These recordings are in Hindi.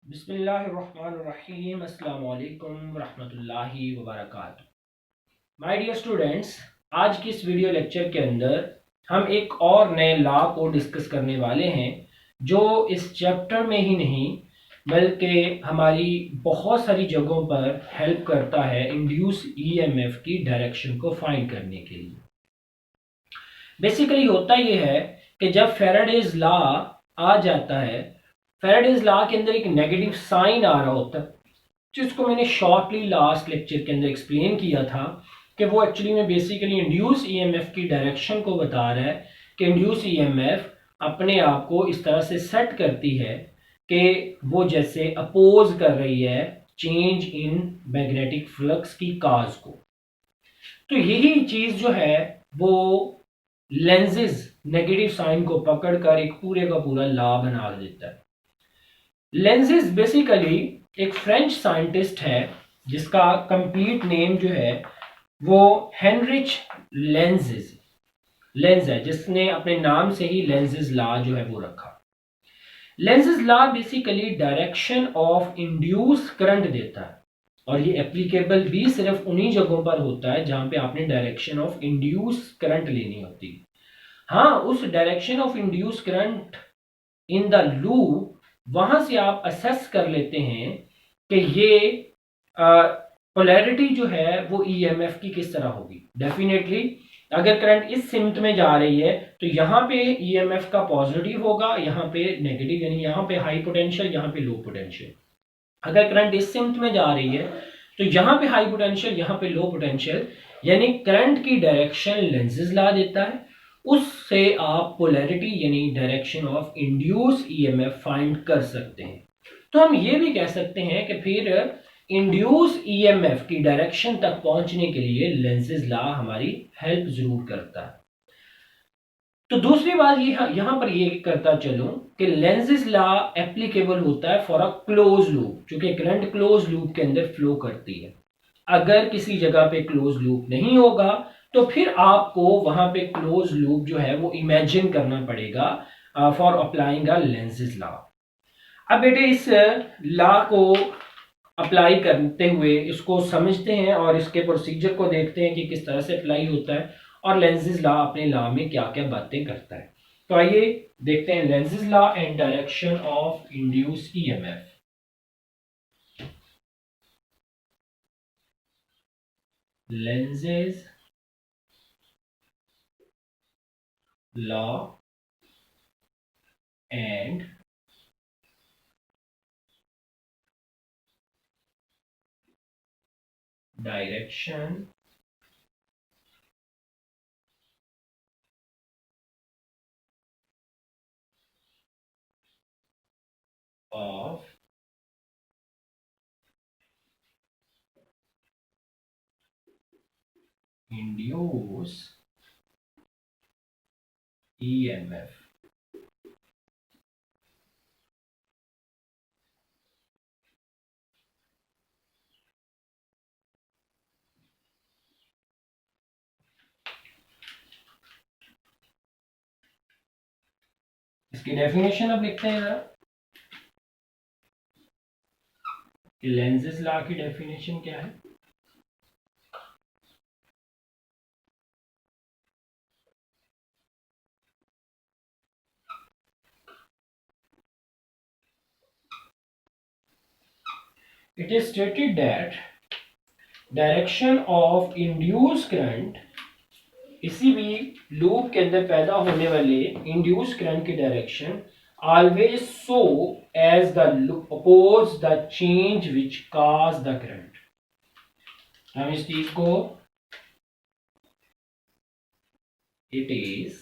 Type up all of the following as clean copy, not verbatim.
बिस्मिल्लाहिर्रहमानिर्रहीम अस्सलाम वालेकुम रहमतुल्लाहि व बरकातुहू। माय डियर स्टूडेंट्स, आज की इस वीडियो लेक्चर के अंदर हम एक और नए लॉ को डिस्कस करने वाले हैं जो इस चैप्टर में ही नहीं बल्कि हमारी बहुत सारी जगहों पर हेल्प करता है इंड्यूस ईएमएफ की डायरेक्शन को फाइंड करने के लिए। बेसिकली होता यह है कि जब फैराडेज लॉ आ जाता है, फैराडेज लॉ के अंदर एक नेगेटिव साइन आ रहा होता है जिसको मैंने शॉर्टली लास्ट लेक्चर के अंदर एक्सप्लेन किया था कि वो एक्चुअली में बेसिकली इंड्यूस ईएमएफ की डायरेक्शन को बता रहा है कि इंड्यूस ईएमएफ अपने आप को इस तरह से सेट करती है कि वो जैसे अपोज कर रही है चेंज इन मैग्नेटिक फ्लक्स की काज को। तो यही चीज जो है वो लेंसेज नेगेटिव साइन को पकड़कर एक पूरे का पूरा लॉ बना देता है। लेंसेज बेसिकली एक फ्रेंच साइंटिस्ट है जिसका कंप्लीट नेम जो है वो हेनरिच लेंज है, जिसने अपने नाम से ही लेंसेज लॉ जो है वो रखा। Lenses law basically direction of induced current देता है और ये एप्लीकेबल भी सिर्फ उन्हीं जगहों पर होता है जहां पे आपने डायरेक्शन ऑफ इंड्यूस करंट लेनी होती है। हाँ, उस direction of induced current in the loop वहां से आप असेस कर लेते हैं कि ये पोलैरिटी जो है वो ईएमएफ की किस तरह होगी। डेफिनेटली अगर करंट इस सिमत में जा रही है तो यहाँ पे ईएमएफ का पॉजिटिव होगा, यहाँ पे नेगेटिव, यानी यहाँ पे हाई पोटेंशियल, यहाँ पे लो पोटेंशियल। अगर करंट इस सिमत में जा रही है तो यहाँ पे हाई पोटेंशियल, यहाँ पे लो पोटेंशियल, यानी करंट की डायरेक्शन लेंसेज लॉ देता है। उससे आप पोलैरिटी यानी direction of induce EMF find कर सकते हैं। तो हम ये भी कह सकते हैं कि फिर इंड्यूस ईएमएफ की डायरेक्शन तक पहुंचने के लिए लेंसेज लॉ हमारी हेल्प जरूर करता है। तो दूसरी बात ये यहां पर ये करता चलूं कि लेंसेज लॉ एप्लीकेबल होता है फॉर अ क्लोज लूप, क्योंकि करंट क्लोज लूप के अंदर फ्लो करती है। अगर किसी जगह पे क्लोज लूप नहीं होगा तो फिर आपको वहां पे क्लोज लूप जो है वो इमेजिन करना पड़ेगा for applying a lenses law. अब बेटे इस लॉ को अप्लाई करते हुए इसको समझते हैं और इसके प्रोसीजर को देखते हैं कि किस तरह से अप्लाई होता है और लेंसेज लॉ अपने लॉ में क्या क्या बातें करता है। तो आइए देखते हैं lenses law and direction of induce EMF. Lenses law and direction of induce EMF। इसकी डेफिनेशन अब लिखते हैं जरा कि लेंसेज लॉ की डेफिनेशन क्या है। It is stated that direction of induced current, किसी भी लूप के अंदर पैदा होने वाले इंड्यूस करंट की direction always so as the loop oppose the change which cause the current। हम इस चीज को it is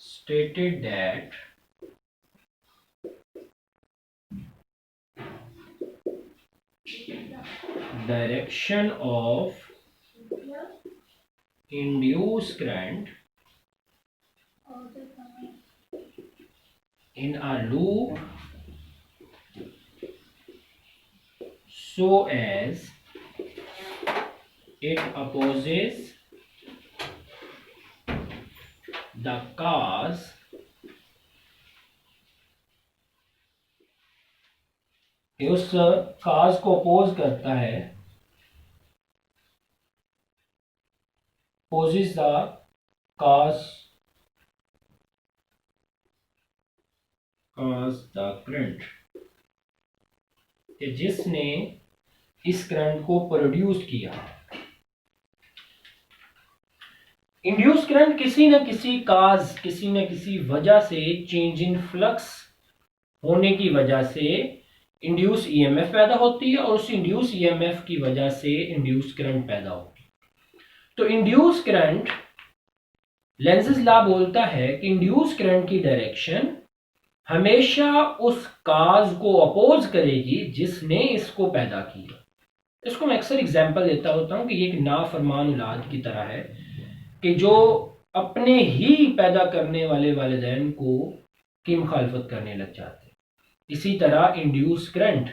stated that direction of induced current in a loop so as it opposes the cause कि उस काज को अपोज करता है, opposes the cause the current, कि जिसने इस करंट को प्रोड्यूस किया। इंड्यूस करंट किसी न किसी काज, किसी न किसी वजह से चेंज इन फ्लक्स होने की वजह से इंड्यूस ईएमएफ पैदा होती है और उस इंड्यूस ईएमएफ की वजह से इंड्यूस करंट पैदा होती है। तो इंड्यूस करंट, लेंज़ेस लॉ बोलता है कि इंड्यूस करंट की डायरेक्शन हमेशा उस काज को अपोज करेगी जिसने इसको पैदा किया। इसको मैं अक्सर एग्जांपल देता होता हूं कि ये एक नाफरमान औलाद की तरह है कि जो अपने ही पैदा करने वाले वालिदैन को की मुखालफत करने लग जाते हैं। इसी तरह इंड्यूस करंट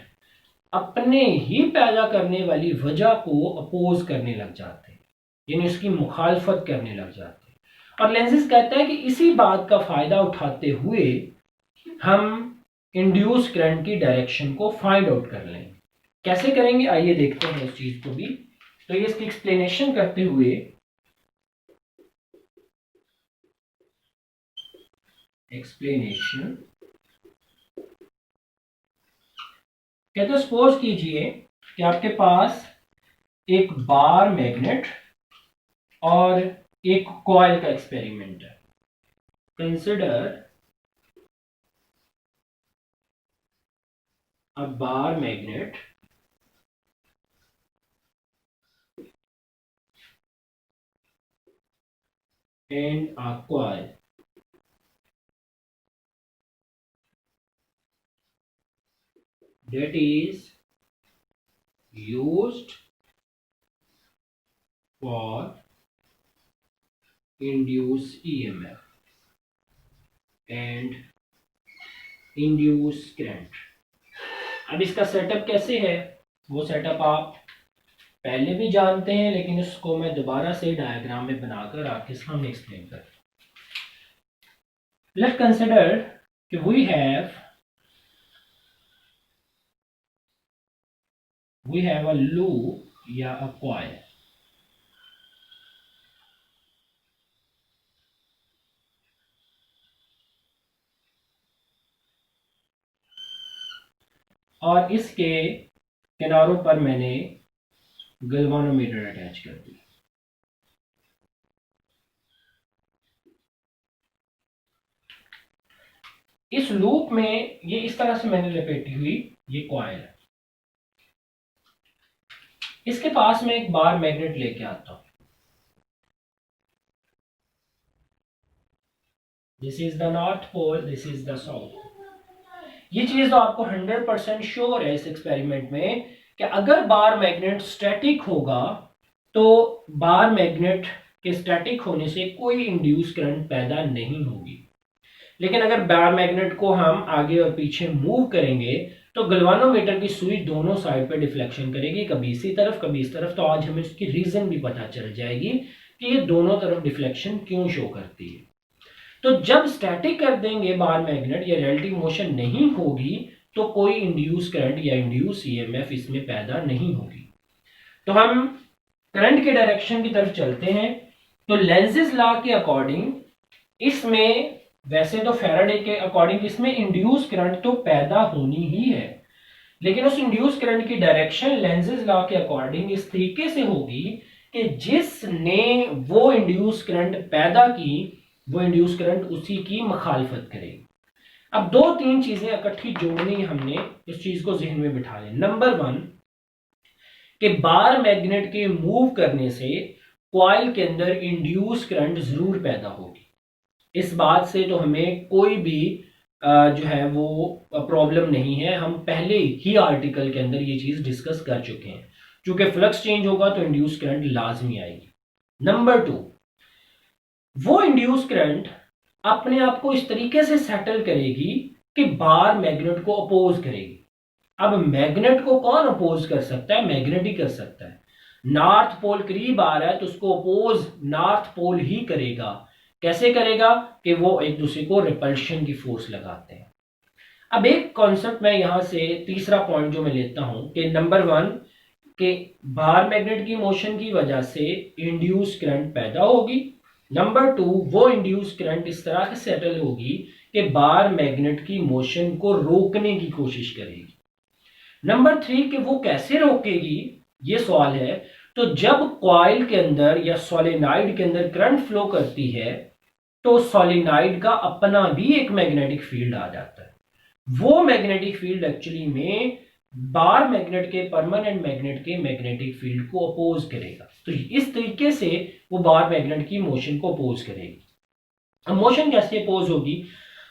अपने ही पैदा करने वाली वजह को अपोज करने लग जाते हैं, यानी उसकी मुखालफत करने लग जाते हैं। और लेंज़ेस कहता है कि इसी बात का फायदा उठाते हुए हम इंड्यूस करंट की डायरेक्शन को फाइंड आउट कर लें। कैसे करेंगे आइए देखते हैं उस चीज को भी। तो ये इसकी एक्सप्लेनेशन करते हुए कहते सपोज कीजिए कि आपके पास एक बार मैग्नेट और एक कॉइल का एक्सपेरिमेंट है। Consider a bar magnet and a coil that is used for induce EMF and induce current। अब इसका सेटअप कैसे है, वो सेटअप आप पहले भी जानते हैं, लेकिन उसको मैं दोबारा से डायग्राम में बनाकर आपके सामने एक्सप्लेन कर। लेट्स कंसिडर कि वी हैव अ लूप या अ कॉइल। और इसके किनारों पर मैंने गैल्वानोमीटर अटैच कर दी। इस लूप में ये इस तरह से मैंने लपेटी हुई ये कॉइल है। इसके पास में एक बार मैग्नेट लेके आता हूं। This is the north pole, this is the south. ये चीज तो आपको 100% श्योर है इस एक्सपेरिमेंट में कि अगर बार मैग्नेट स्टैटिक होगा तो बार मैग्नेट के स्टैटिक होने से कोई इंड्यूस करंट पैदा नहीं होगी। लेकिन अगर बार मैग्नेट को हम आगे और पीछे मूव करेंगे तो गैल्वानोमीटर की सुई दोनों साइड पे डिफ्लेक्शन करेगी, कभी इसी तरफ कभी इस तरफ। तो आज हमें इसकी रीजन भी पता चल जाएगी कि ये दोनों तरफ डिफ्लेक्शन क्यों शो करती है। तो जब स्टैटिक कर देंगे बार मैग्नेट या रिलेटिव मोशन नहीं होगी तो कोई इंड्यूस करंट या इंड्यूस ईएमएफ इसमें पैदा नहीं होगी। तो हम करंट के डायरेक्शन की तरफ चलते हैं। तो लेंज़ेस लॉ के अकॉर्डिंग इसमें, वैसे तो फैराडे के अकॉर्डिंग इसमें इंड्यूस करंट तो पैदा होनी ही है, लेकिन उस इंड्यूस करंट की डायरेक्शन लेंज़ेस लॉ के अकॉर्डिंग इस तरीके से होगी कि जिसने वो इंड्यूस करंट पैदा की वो इंड्यूस करंट उसी की मुखालफत करेगी। अब दो तीन चीजें इकट्ठी जोड़नी हमने, इस चीज को जहन में बिठा लें। नंबर 1 कि बार मैग्नेट के मूव करने से कॉइल के अंदर इंड्यूस करंट जरूर पैदा होगी। इस बात से तो हमें कोई भी जो है वो प्रॉब्लम नहीं है। हम पहले ही आर्टिकल के अंदर ये चीज डिस्कस कर चुके हैं। चूंकि फ्लक्स चेंज होगा तो इंड्यूस करंट लाजमी आएगी। नंबर 2, वो इंड्यूस करंट अपने आप को इस तरीके से सेटल करेगी कि बार मैग्नेट को अपोज करेगी। अब मैग्नेट को कौन अपोज कर सकता है? मैग्नेट ही कर सकता है। नॉर्थ पोल करीब आ रहा है तो उसको अपोज नॉर्थ पोल ही करेगा। कैसे करेगा? कि वो एक दूसरे को रिपल्शन की फोर्स लगाते हैं। अब एक कॉन्सेप्ट मैं यहां से तीसरा पॉइंट जो मैं लेता हूं कि नंबर 1 के बार मैग्नेट की मोशन की वजह से इंड्यूस करंट पैदा होगी। नंबर 2 वो इंड्यूस करंट इस तरह से सेटल होगी कि बार मैग्नेट की मोशन को रोकने की कोशिश करेगी। नंबर 3 कि वो कैसे रोकेगी, ये सवाल है। तो जब कॉइल के अंदर या सोलेनाइड के अंदर करंट फ्लो करती है तो सोलेनाइड का अपना भी एक मैग्नेटिक फील्ड आ जाता है। वो मैग्नेटिक फील्ड एक्चुअली में बार मैग्नेट के परमानेंट मैग्नेट के मैग्नेटिक फील्ड को अपोज करेगा। तो इस तरीके से वो बार मैग्नेट की मोशन को अपोज करेगी। अब मोशन कैसे अपोज होगी,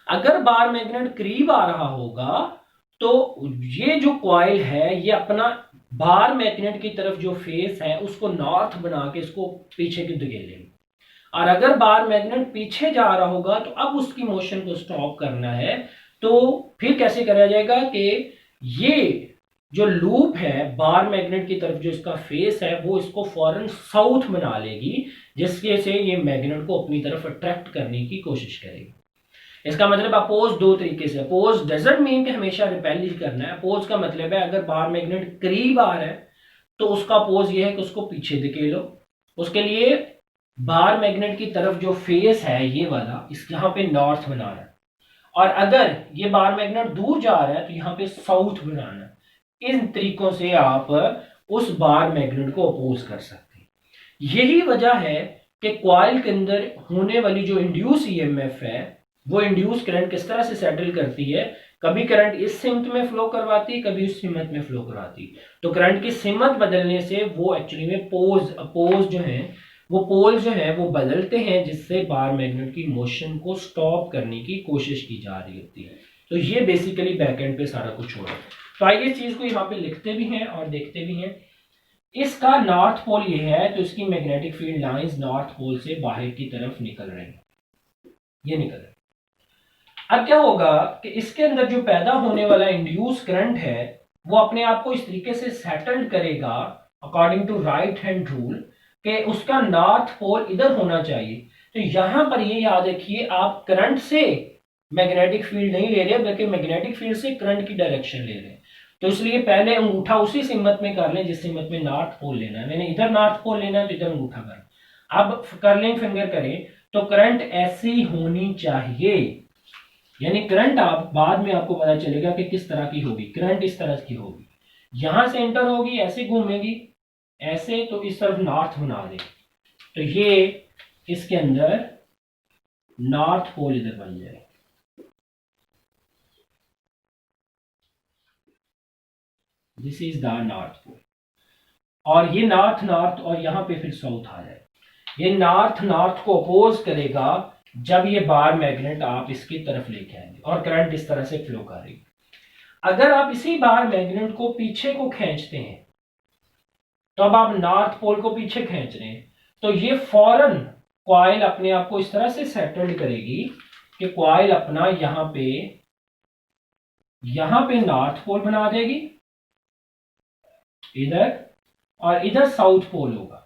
अगर बार मैग्नेट करीब आ रहा होगा तो ये जो कॉइल है ये अपना बार मैग्नेट की तरफ जो फेस है उसको नॉर्थ बना के इसको पीछे की धकेलेगी, और अगर बार मैग्नेट पीछे जा रहा होगा तो अब उसकी मोशन को स्टॉप करना है। तो फिर कैसे करा जाएगा कि ये जो लूप है बार मैग्नेट की तरफ जो इसका फेस है वो इसको फौरन साउथ बना लेगी, जिसके से ये मैग्नेट को अपनी तरफ अट्रैक्ट करने की कोशिश करेगी। इसका मतलब अपोज दो तरीके से, अपोज डजंट मीन कि हमेशा रिपेल ही करना है। अपोज का मतलब है अगर बार मैग्नेट करीब आ रहा है तो उसका अपोज ये है कि उसको पीछे धकेलो। उसके लिए बार मैग्नेट की तरफ जो फेस है ये वाला इस यहाँ पे नॉर्थ बनाना है, और अगर ये बार मैग्नेट दूर जा रहा है तो यहाँ पे साउथ बनाना है। इन तरीकों से आप उस बार मैग्नेट को अपोज कर सकते हैं। यही वजह है कि कॉइल के अंदर होने वाली जो इंड्यूस ईएमएफ है वो इंड्यूस करंट किस तरह से सेटल करती है। कभी करंट इस सिमत में फ्लो करवाती है, कभी उस सिमत में फ्लो करवाती है। तो करंट की सिमत बदलने से वो एक्चुअली में अपोज जो है वो पोल जो है वो बदलते हैं, जिससे बार मैग्नेट की मोशन को स्टॉप करने की कोशिश की जा रही होती है। तो ये बेसिकली बैकएंड पे सारा कुछ हो रहा है। तो आइए इस चीज को यहाँ पे लिखते भी हैं और देखते भी हैं। इसका नॉर्थ पोल ये है तो इसकी magnetic field lines north pole से बाहर की तरफ निकल रही है, ये निकल रही है। अब क्या होगा कि इसके अंदर जो पैदा होने वाला इंड्यूस करंट है वो अपने आप को इस तरीके से सेटल्ड करेगा according to right hand rule कि उसका नॉर्थ पोल इधर होना चाहिए। तो यहां पर ये याद रखिए आप करंट से मैग्नेटिक फील्ड नहीं ले रहे बल्कि मैग्नेटिक फील्ड से करंट की डायरेक्शन ले रहे हैं। तो इसलिए पहले अंगूठा उसी सिमत में कर लें जिस सिमत में नॉर्थ पोल लेना है। मैंने इधर नॉर्थ पोल लेना है तो इधर अंगूठा कर। अब कर्लिंग फिंगर करें तो करंट ऐसी होनी चाहिए, यानी करंट आप बाद में आपको पता चलेगा कि किस तरह की होगी। करंट इस तरह की होगी, यहां से एंटर होगी, ऐसे घूमेगी ऐसे, तो इस तरफ नॉर्थ बना दे। तो ये इसके अंदर नॉर्थ पोल इधर बन जाए। This is the north pole, और ये नॉर्थ नॉर्थ और यहां पे फिर साउथ आ जाए। ये नॉर्थ नॉर्थ को अपोज करेगा जब ये बार मैग्नेट आप इसकी तरफ लेके आएंगे और करंट इस तरह से फ्लो करेगी। अगर आप इसी बार मैग्नेट को पीछे को खींचते हैं तो अब आप नॉर्थ पोल को पीछे खींच रहे हैं तो ये फौरन कॉइल अपने आप को इस तरह से सेटल्ड करेगी कि कॉइल अपना यहां पे नॉर्थ पोल बना देगी इधर, और इधर साउथ पोल होगा।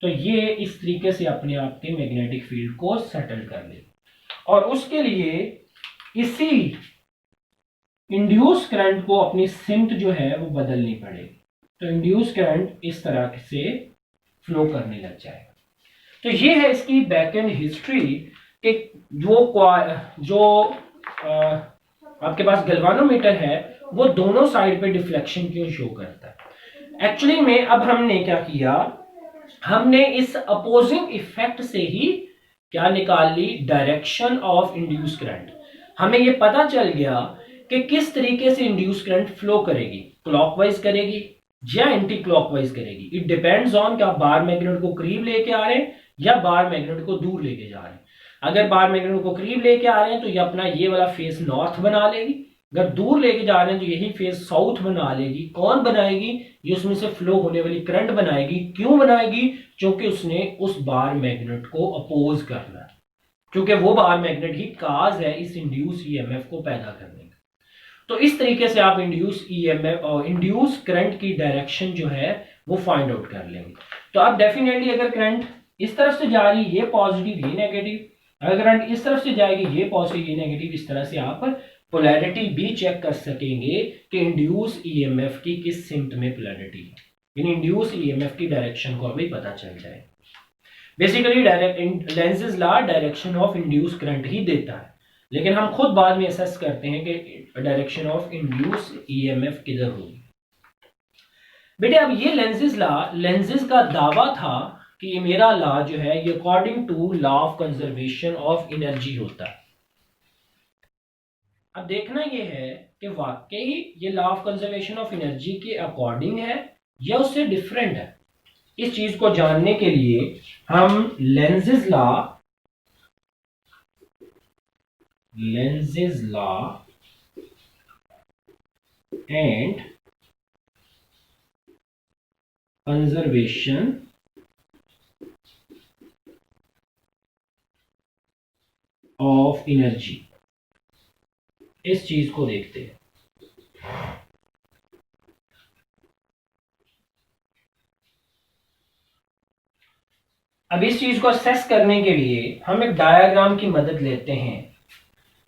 तो ये इस तरीके से अपने आप के मैग्नेटिक फील्ड को सेटल कर लेगा, और उसके लिए इसी इंड्यूस करंट को अपनी सिमत जो है वो बदलनी पड़ेगी। तो इंड्यूस करंट इस तरह से फ्लो करने लग जाएगा। तो ये है इसकी बैकएंड हिस्ट्री कि जो आपके पास गैल्वानोमीटर है वो दोनों साइड पे डिफ्लेक्शन क्यों शो करता है। एक्चुअली में अब हमने क्या किया, हमने इस अपोजिंग इफेक्ट से ही क्या निकाल ली, डायरेक्शन ऑफ इंड्यूस करंट। हमें ये पता चल गया कि किस तरीके से इंड्यूस करंट फ्लो करेगी, क्लॉकवाइज करेगी या एंटी क्लॉकवाइज करेगी। इट डिपेंड्स ऑन कि आप बार मैग्नेट को करीब लेके आ रहे हैं या बार मैग्नेट को दूर लेके जा रहे हैं। अगर बार मैग्नेट को करीब लेके आ रहे हैं तो ये अपना ये वाला फेस नॉर्थ बना लेगी, अगर दूर लेके जा रहे हैं तो यही फेस साउथ बना लेगी। कौन बनाएगी, ये उसमें से फ्लो होने वाली करंट बनाएगी। क्यों बनाएगी, क्योंकि उसने उस बार मैग्नेट को अपोज करना है, क्योंकि वो बार मैग्नेट ही काज है इस इंड्यूस ईएमएफ को पैदा करने का। तो इस तरीके से आप इंड्यूस ईएमएफ और इंड्यूस करंट की डायरेक्शन जो है वो फाइंड आउट कर लेंगे। तो आप डेफिनेटली अगर करंट इस तरफ से जा रही है ये पॉजिटिव ये नेगेटिव, अगर करंट इस तरफ से जाएगी ये पॉजिटिव ये नेगेटिव, इस तरह से आप पोलैरिटी भी चेक कर सकेंगे कि इंड्यूस ईएमएफ की किस सिम्ट में पोलैरिटी है, यानी इंड्यूस ईएमएफ की डायरेक्शन को हमें पता चल जाए। Basically Lenz's law direction of induced current ही देता है, लेकिन हम खुद बाद में असेस करते हैं कि डायरेक्शन ऑफ इंड्यूस ईएमएफ किधर होगी। बेटे अब ये लेंज़ेस लॉ, लेंज़ेस का दावा था कि ये मेरा लॉ जो है ये according to law of conservation of energy होता है। अब देखना ये है कि वाकई ये law of conservation of energy के अकॉर्डिंग है या उससे डिफरेंट है। इस चीज को जानने के लिए हम Lenz's law and conservation of energy, इस चीज को देखते हैं। अब इस चीज को असेस करने के लिए हम एक डायग्राम की मदद लेते हैं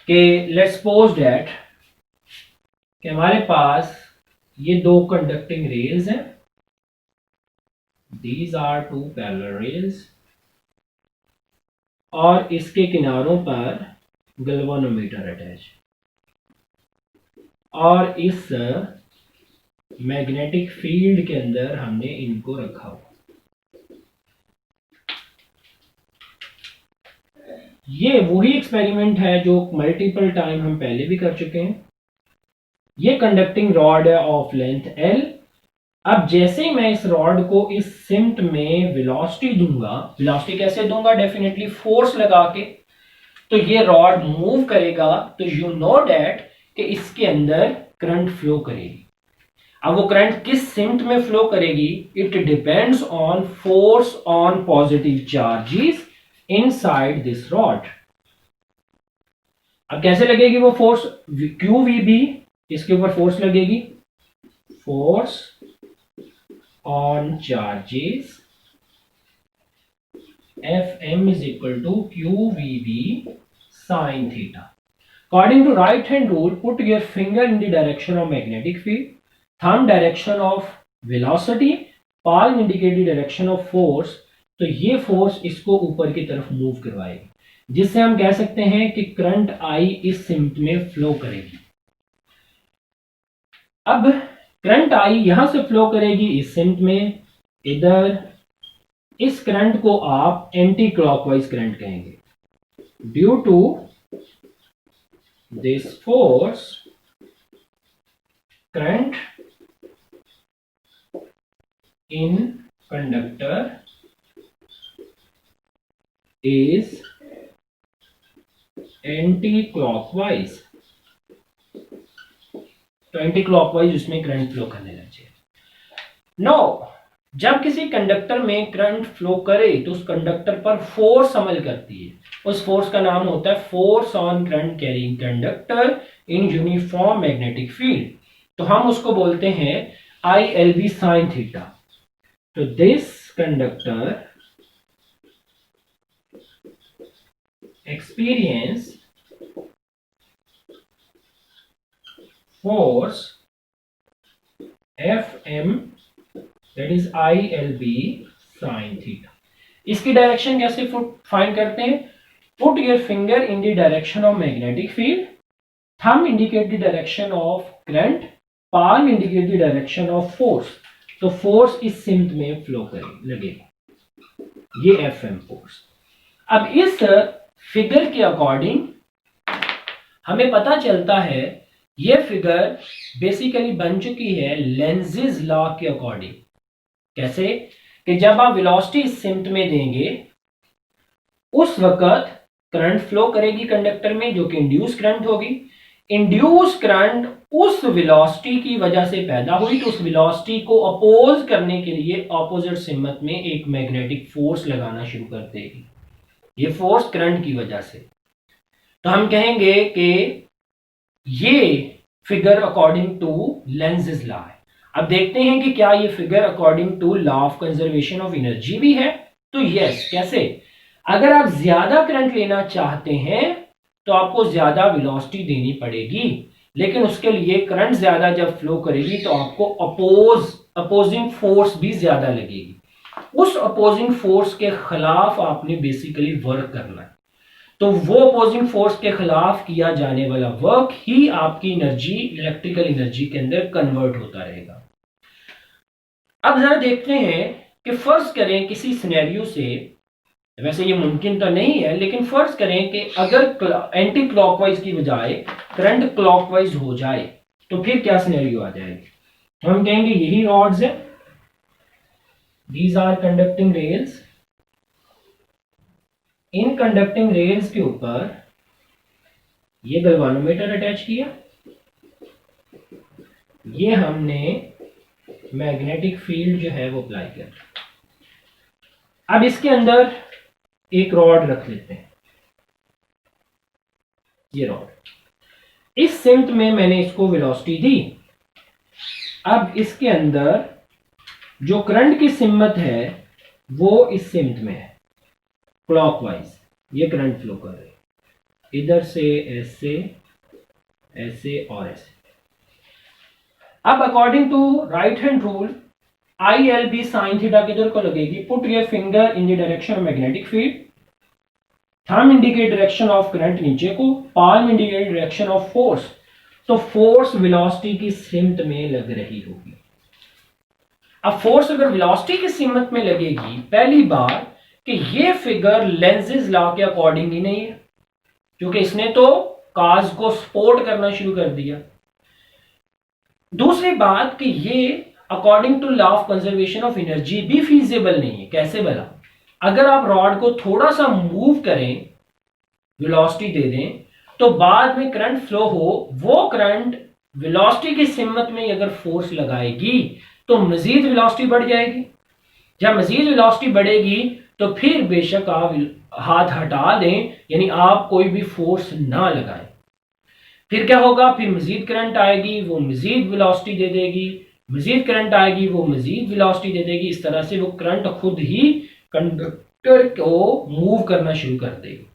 कि लेट्स सपोज दैट कि हमारे पास ये दो कंडक्टिंग रेल्स हैं, these are two parallel rails, और इसके किनारों पर गैल्वेनोमीटर अटैच, और इस मैग्नेटिक फील्ड के अंदर हमने इनको रखा हुआ। ये वही एक्सपेरिमेंट है जो मल्टीपल टाइम हम पहले भी कर चुके हैं। ये कंडक्टिंग रॉड है ऑफ लेंथ L। अब जैसे ही मैं इस रॉड को इस सिम्ट में वेलोसिटी दूंगा, वेलोसिटी कैसे दूंगा, डेफिनेटली फोर्स लगा के, तो ये रॉड मूव करेगा, तो यू नो दैट कि इसके अंदर करंट फ्लो करेगी। अब वो करंट किस सिम्ट में फ्लो करेगी, it depends on force on positive charges inside this rod. अब कैसे लगेगी वो फोर्स, QVB, इसके ऊपर फोर्स लगेगी, force on charges Fm is equal to QVB sin theta. According to right hand rule, put your finger in the direction of magnetic field, thumb direction of velocity, palm indicate the direction of force। तो ये फोर्स इसको ऊपर की तरफ मूव करवाएगी, जिससे हम कह सकते हैं कि करंट आई इस सिम्ट में फ्लो करेगी। अब करंट आई यहां से फ्लो करेगी इस सिम्ट में, इधर इस करंट को आप एंटी क्लॉकवाइज करंट कहेंगे। Due to this force current in conductor is anti-clockwise, तो एंटी क्लॉकवाइज उसमें करंट फ्लो करने लग जाए। नो, जब किसी कंडक्टर में करंट फ्लो करे तो उस कंडक्टर पर फोर्स अमल करती है। उस फोर्स का नाम होता है force on current carrying conductor in uniform magnetic field. तो हम उसको बोलते हैं ILB साइन थीटा। तो this conductor experience force Fm, that is ILB sin theta। इसकी डायरेक्शन कैसे फाइंड करते हैं, put your finger in the direction of magnetic field, thumb indicate the direction of current, palm indicate the direction of force. तो फोर्स इस सिम्ट में फ्लो करे लगेगा, ये Fm फोर्स। अब इस फिगर के अकॉर्डिंग हमें पता चलता है, ये फिगर बेसिकली बन चुकी है लेंज़ेस लॉ के अकॉर्डिंग। कैसे कि जब आप वेलोसिटी इस सिम्ट में देंगे उस वक्त करंट फ्लो करेगी कंडक्टर में, जो कि इंड्यूस करंट होगी। इंड्यूस करंट उस वेलोसिटी की वजह से पैदा हुई, तो उस वेलोसिटी को अपोज करने के लिए ऑपोजिट सिम्त में एक मैग्नेटिक फोर्स लगाना शुरू कर देगी, ये फोर्स करंट की वजह से। तो हम कहेंगे कि ये figure according to Lenz's law है। अब देखते हैं कि क्या ये figure according to law of conservation of energy भी है। तो यस, कैसे, अगर आप ज्यादा करंट लेना चाहते हैं तो आपको ज्यादा वेलोसिटी देनी पड़ेगी, लेकिन उसके लिए करंट ज्यादा जब फ्लो करेगी तो आपको अपोजिंग फोर्स भी ज्यादा लगेगी। उस अपोजिंग फोर्स के खिलाफ आपने बेसिकली वर्क करना है। तो वो अपोजिंग फोर्स के खिलाफ किया जाने वाला वर्क ही आपकी एनर्जी, इलेक्ट्रिकल एनर्जी के अंदर कन्वर्ट होता रहेगा। अब जरा देखते हैं कि फर्ज करें किसी सिनेरियो से, वैसे ये मुमकिन तो नहीं है, लेकिन फर्ज करें कि अगर एंटी क्लॉकवाइज की बजाय करंट क्लॉकवाइज हो जाए तो फिर क्या सिनेरियो आ जाएगी। तो हम कहेंगे यही रॉड्स है, दीज आर कंडक्टिंग रेल्स। इन कंडक्टिंग रेल्स के ऊपर ये गैल्वानोमीटर अटैच किया, ये हमने मैग्नेटिक फील्ड जो है वो अप्लाई किया। अब इसके अंदर एक रॉड रख लेते हैं, ये रॉड, इस सिमत में मैंने इसको वेलोसिटी दी। अब इसके अंदर जो करंट की सिमत है वो इस सिमत में है, क्लॉकवाइज ये करंट फ्लो कर रही है, इधर से ऐसे, ऐसे और ऐसे। अब according to right hand rule ILB sine theta किधर को लगेगी, put your finger in the direction of magnetic field, thumb indicate direction of current नीचे को, palm indicate direction of force. तो फोर्स वेलोसिटी की सिमत में लग रही होगी। अब फोर्स अगर वेलोसिटी की सिमत में लगेगी, पहली बात कि ये फिगर लेंजेस लॉ के अकॉर्डिंग ही नहीं है, क्योंकि इसने तो काज को सपोर्ट करना शुरू कर दिया। दूसरी बात कि ये according to law of conservation of energy भी फीजिबल नहीं है। कैसे भला, अगर आप रॉड को थोड़ा सा मूव करें, वेलोसिटी दे दें, तो बाद में करंट फ्लो हो, वो करंट वेलोसिटी की सिमत में अगर फोर्स लगाएगी तो मजीद वेलोसिटी बढ़ जाएगी। जब मजीद वेलोसिटी बढ़ेगी तो फिर बेशक आप हाथ हटा दें, यानी आप कोई भी फोर्स ना लगाएं, फिर क्या होगा, फिर मजीद करंट आएगी, वो मजीद वेलोसिटी दे देगी, मजीद करंट आएगी, वो मजीद वेलोसिटी दे देगी। इस तरह से वो करंट खुद ही कंडक्टर को मूव करना शुरू कर देगी।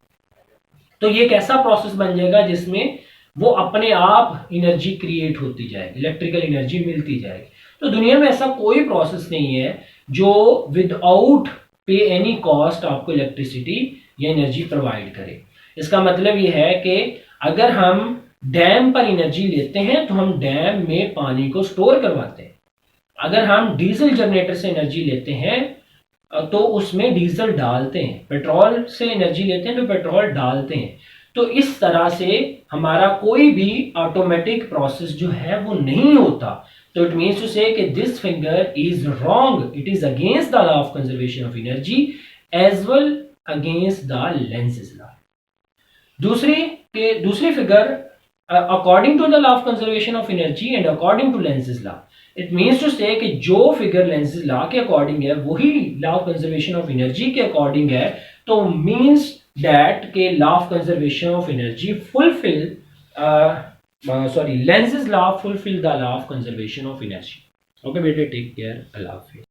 तो ये एक ऐसा प्रोसेस बन जाएगा जिसमें वो अपने आप एनर्जी क्रिएट होती जाएगी, इलेक्ट्रिकल एनर्जी मिलती जाएगी। तो दुनिया में ऐसा कोई प्रोसेस नहीं है जो विदाउट पे एनी कॉस्ट आपको इलेक्ट्रिसिटी या एनर्जी प्रोवाइड करे। इसका मतलब ये है कि अगर हम डैम पर एनर्जी लेते हैं तो हम डैम में पानी को स्टोर करवाते हैं। अगर हम डीजल जनरेटर से एनर्जी लेते हैं तो उसमें डीजल डालते हैं, पेट्रोल से एनर्जी लेते हैं तो पेट्रोल डालते हैं। तो इस तरह से हमारा कोई भी ऑटोमेटिक प्रोसेस जो है वो नहीं होता। तो इट मीन्स टू से कि this finger is wrong, it is against the law of conservation of energy as well against the Lenz's law. दूसरी figure according to the law of conservation of energy and according to Lenz's law, it means to say कि जो फिगर लेंजेस लॉ के अकॉर्डिंग है वही law of conservation of energy के अकॉर्डिंग है। तो मीन्स दैट के law of conservation of energy fulfil lenses law fulfill the law of conservation of energy. Okay, बेटे, take care. Allah Hafiz.